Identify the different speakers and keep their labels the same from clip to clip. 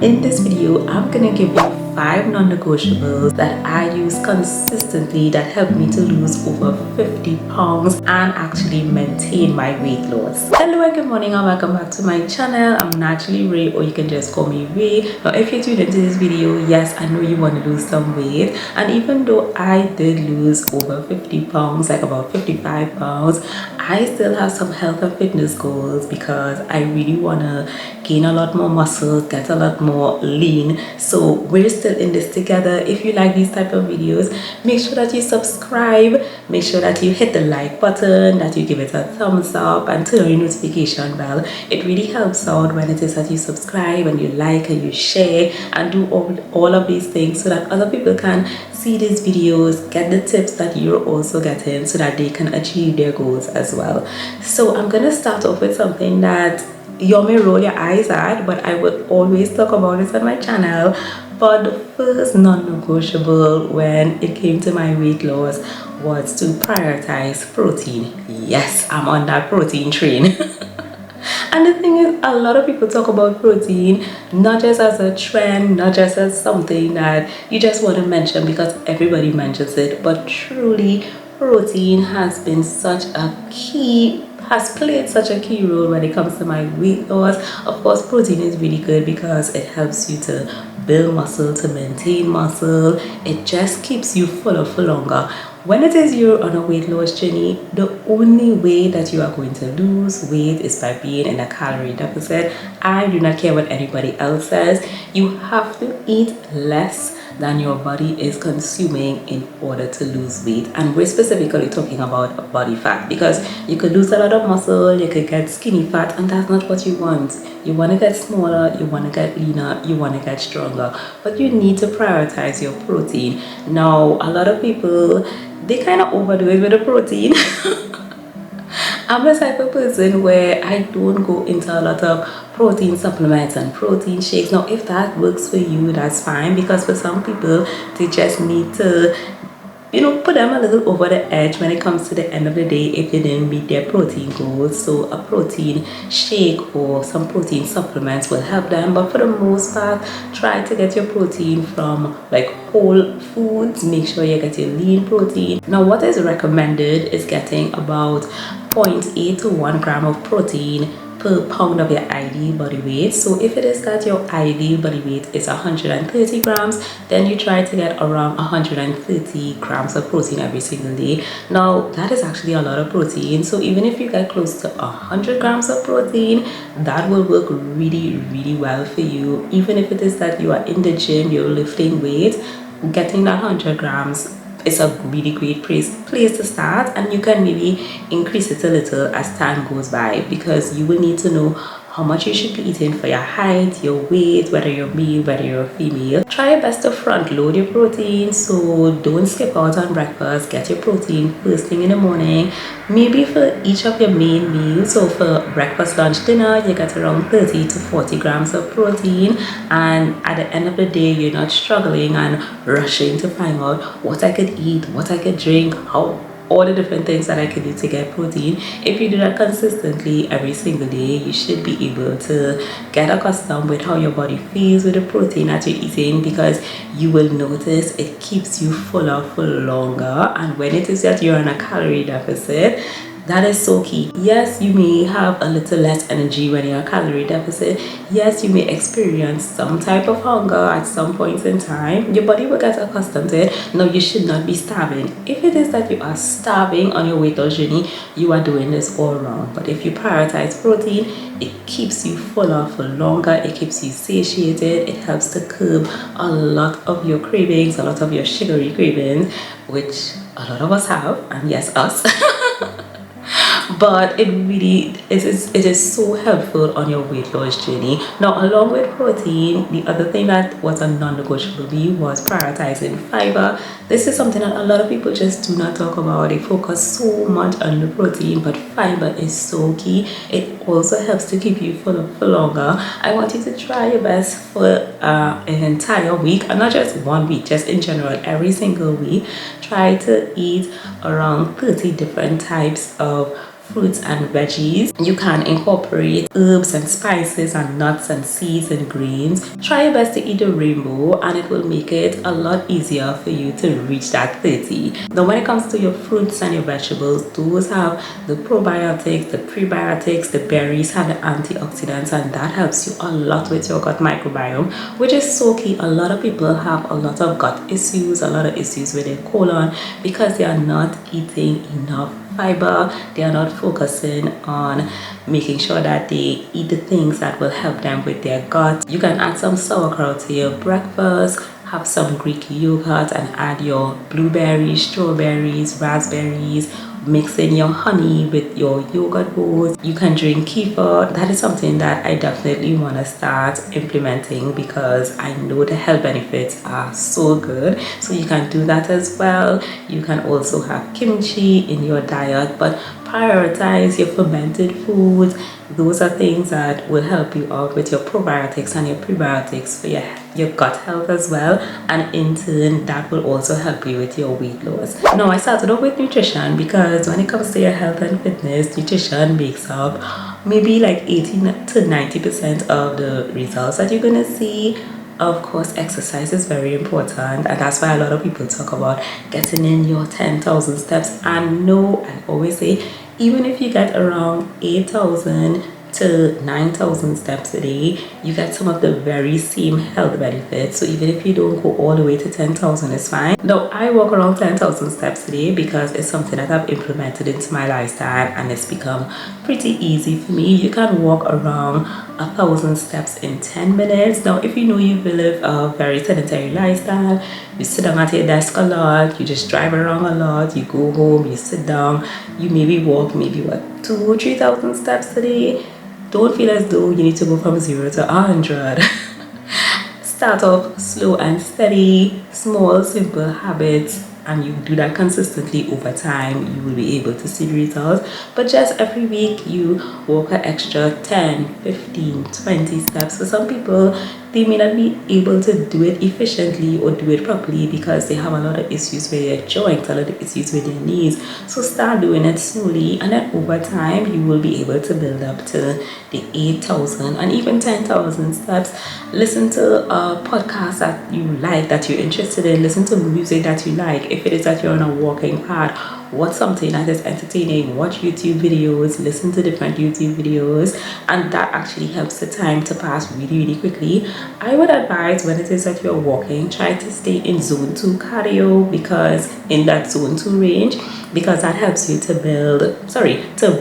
Speaker 1: In this video, I'm gonna give you 5 non-negotiables that I use consistently that help me to lose over 50 pounds and actually maintain my weight loss. Hello and good morning and welcome back to my channel. I'm Naturally Ray, or you can just call me Ray. Now if you're tuned into this video, yes, I know you want to lose some weight, and even though I did lose over 50 pounds, like about 55 pounds, I still have some health and fitness goals because I really want to gain a lot more muscle, get a lot more lean. So we're still in this together. If you like these type of videos, make sure that you subscribe, make sure that you hit the like button, that you give it a thumbs up and turn on your notification bell. It really helps out when it is that you subscribe and you like and you share and do all of these things so that other people can see these videos, get the tips that you're also getting so that they can achieve their goals as well. So I'm gonna start off with something that you may roll your eyes at, but I would always talk about it on my channel. But the first non-negotiable when it came to my weight loss was to prioritize protein. Yes, I'm on that protein train. And the thing is, a lot of people talk about protein not just as a trend, not just as something that you just want to mention because everybody mentions it, but truly protein has played such a key role when it comes to my weight loss. Of course, protein is really good because it helps you to build muscle, to maintain muscle. It just keeps you fuller for longer. When it is you're on a weight loss journey, the only way that you are going to lose weight is by being in a calorie deficit. I do not care what anybody else says. You have to eat less than your body is consuming in order to lose weight. And we're specifically talking about body fat, because you could lose a lot of muscle, you could get skinny fat, and that's not what you want. You want to get smaller, you want to get leaner, you want to get stronger, but you need to prioritize your protein. Now, a lot of people, they kind of overdo it with the protein. I'm the type of person where I don't go into a lot of protein supplements and protein shakes. Now, if that works for you, that's fine, because for some people, they just need to, put them a little over the edge when it comes to the end of the day if they didn't meet their protein goals. So a protein shake or some protein supplements will help them, but for the most part, try to get your protein from like whole foods. Make sure you get your lean protein. Now, what is recommended is getting about 0.8 to 1 gram of protein per pound of your ideal body weight. So if it is that your ideal body weight is 130 grams, then you try to get around 130 grams of protein every single day. Now, that is actually a lot of protein. So even if you get close to 100 grams of protein, that will work really, really well for you. Even if it is that you are in the gym, you're lifting weights, getting that 100 grams is a really great place to start, and you can maybe increase it a little as time goes by, because you will need to know how much you should be eating for your height, your weight, whether you're male, whether you're female. Try your best to front load your protein, so don't skip out on breakfast. Get your protein first thing in the morning, maybe for each of your main meals. So for breakfast, lunch, dinner, you get around 30 to 40 grams of protein, and at the end of the day, you're not struggling and rushing to find out what I could eat, what I could drink, all the different things that I can do to get protein. If you do that consistently every single day, you should be able to get accustomed with how your body feels with the protein that you're eating, because you will notice it keeps you fuller for longer. And when it is that you're on a calorie deficit, that is so key. Yes, you may have a little less energy when you're a calorie deficit. Yes, you may experience some type of hunger at some points in time. Your body will get accustomed to it. No, you should not be starving. If it is that you are starving on your weight loss journey, you are doing this all wrong. But if you prioritize protein, it keeps you fuller for longer. It keeps you satiated. It helps to curb a lot of your cravings, a lot of your sugary cravings, which a lot of us have, and yes, us. But it is so helpful on your weight loss journey. Now, along with protein, the other thing that was a non-negotiable for me was prioritizing fiber. This is something that a lot of people just do not talk about. They focus so much on the protein, but fiber is so key. It also helps to keep you full for longer. I want you to try your best for an entire week, and not just 1 week, just in general, every single week. Try to eat around 30 different types of fruits and veggies. You can incorporate herbs and spices and nuts and seeds and grains. Try your best to eat a rainbow, and it will make it a lot easier for you to reach that 30. Now when it comes to your fruits and your vegetables, those have the probiotics, the prebiotics, the berries have the antioxidants, and that helps you a lot with your gut microbiome, which is so key. A lot of people have a lot of gut issues, a lot of issues with their colon because they are not eating enough fiber. They are not focusing on making sure that they eat the things that will help them with their gut. You can add some sauerkraut to your breakfast, have some Greek yogurt, and add your blueberries, strawberries, raspberries. Mix in your honey with your yogurt bowls. You can drink kefir. That is something that I definitely want to start implementing because I know the health benefits are so good. So you can do that as well. You can also have kimchi in your diet, but prioritize your fermented foods. Those are things that will help you out with your probiotics and your prebiotics for your gut health as well, and in turn that will also help you with your weight loss. Now I started off with nutrition because when it comes to your health and fitness, nutrition makes up maybe like 80 to 90% of the results that you're gonna see. Of course, exercise is very important, and that's why a lot of people talk about getting in your 10,000 steps. And no, I always say, even if you get around 8,000 to 9,000 steps a day, you get some of the very same health benefits. So even if you don't go all the way to 10,000, it's fine. Now I walk around 10,000 steps a day because it's something that I've implemented into my lifestyle, and it's become pretty easy for me. You can walk around 1,000 steps in 10 minutes. Now if you know you live a very sedentary lifestyle, you sit down at your desk a lot, you just drive around a lot, you go home, you sit down, you maybe walk maybe what 2,000 or 3,000 steps a day. Don't feel as though you need to go from 0 to 100. Start off slow and steady, small simple habits, and you do that consistently over time, you will be able to see the results. But just every week you walk an extra 10, 15, 20 steps. For some people, they may not be able to do it efficiently or do it properly because they have a lot of issues with their joints, a lot of issues with their knees. So start doing it slowly, and then over time you will be able to build up to the 8,000 and even 10,000 steps. Listen to a podcast that you like, that you're interested in. Listen to music that you like. If it is that you're on a walking path, watch something that is entertaining. Watch YouTube videos, listen to different YouTube videos, and that actually helps the time to pass really quickly. I would advise when it is that you're walking, try to stay in zone 2 cardio, because in that zone 2 range, because that helps you to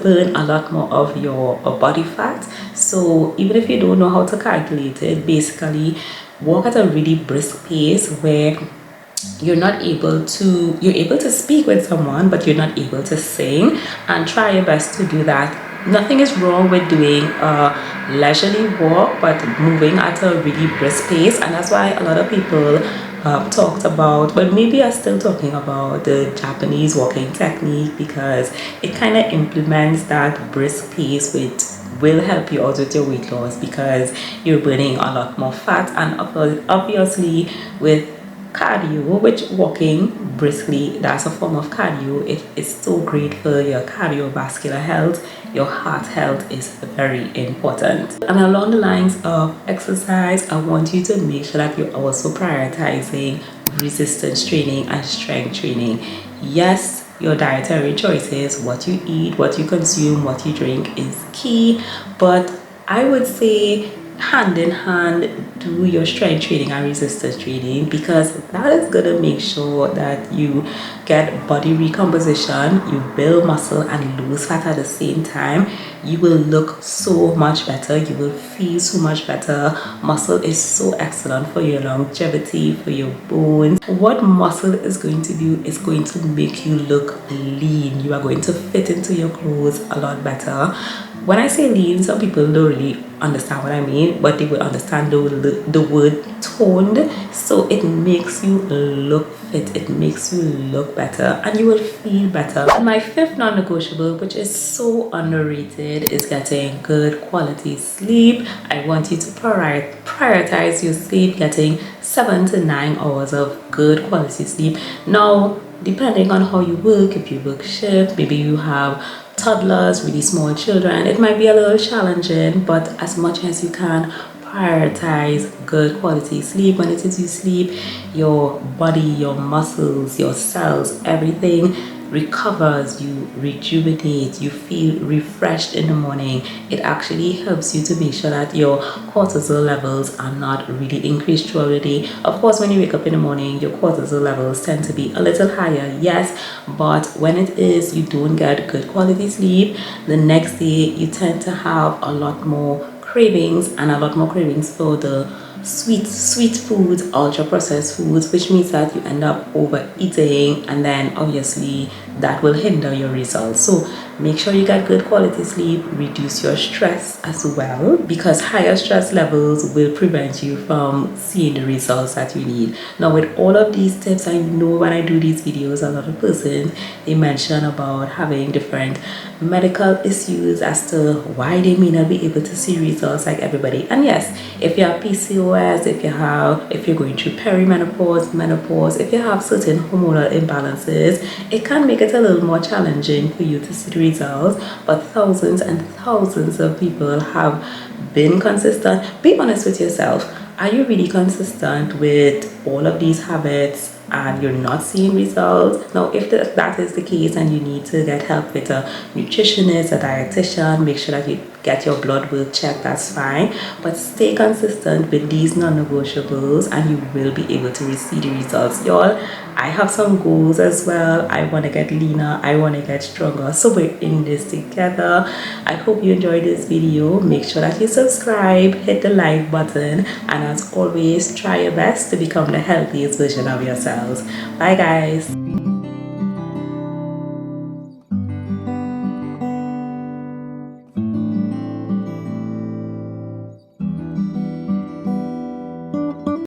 Speaker 1: burn a lot more of your body fat. So even if you don't know how to calculate it, basically walk at a really brisk pace where you're able to speak with someone, but you're not able to sing, and try your best to do that. Nothing is wrong with doing a leisurely walk, but moving at a really brisk pace. And that's why a lot of people talked about, but maybe are still talking about, the Japanese walking technique, because it kind of implements that brisk pace, which will help you out with your weight loss because you're burning a lot more fat. And obviously with cardio, which walking briskly, that's a form of cardio. It is so great for your cardiovascular health. Your heart health is very important. And along the lines of exercise, I want you to make sure that you're also prioritizing resistance training and strength training. Yes, your dietary choices, what you eat, what you consume, what you drink is key, but I would say hand in hand do your strength training and resistance training, because that is going to make sure that you get body recomposition, you build muscle and lose fat at the same time. You will look so much better, you will feel so much better. Muscle is so excellent for your longevity, for your bones. What muscle is going to do is going to make you look lean. You are going to fit into your clothes a lot better. When I say lean, some people don't really understand what I mean, but they will understand the word toned. So it makes you look fit, it makes you look better, and you will feel better. And my fifth non-negotiable, which is so underrated, is getting good quality sleep. I want you to prioritize your sleep, getting 7 to 9 hours of good quality sleep. Now, depending on how you work, if you work shift, maybe you have toddlers, really small children, it might be a little challenging, but as much as you can, prioritize good quality sleep. When it is you sleep, your body, your muscles, your cells, everything recovers, you rejuvenate, you feel refreshed in the morning. It actually helps you to make sure that your cortisol levels are not really increased throughout the day. Of course, when you wake up in the morning, your cortisol levels tend to be a little higher, yes, but when it is you don't get good quality sleep, the next day you tend to have a lot more cravings, and a lot more cravings for the sweet foods, ultra processed foods, which means that you end up overeating, and then obviously that will hinder your results. So make sure you get good quality sleep, reduce your stress as well, because higher stress levels will prevent you from seeing the results that you need. Now with all of these tips, I know when I do these videos, a lot of persons, they mention about having different medical issues as to why they may not be able to see results like everybody. And yes, if you have PCOS, if you're going through perimenopause, menopause, if you have certain hormonal imbalances, it can make it a little more challenging for you to see the results. But thousands and thousands of people have been consistent. Be honest with yourself. Are you really consistent with all of these habits and you're not seeing results? Now, if that is the case and you need to get help with a nutritionist, a dietitian, make sure that you get your blood work checked, that's fine. But stay consistent with these non-negotiables and you will be able to receive the results. Y'all, I have some goals as well. I want to get leaner, I want to get stronger, so we're in this together. I hope you enjoyed this video. Make sure that you subscribe, hit the like button, and as always, try your best to become the healthiest version of yourselves. Bye guys.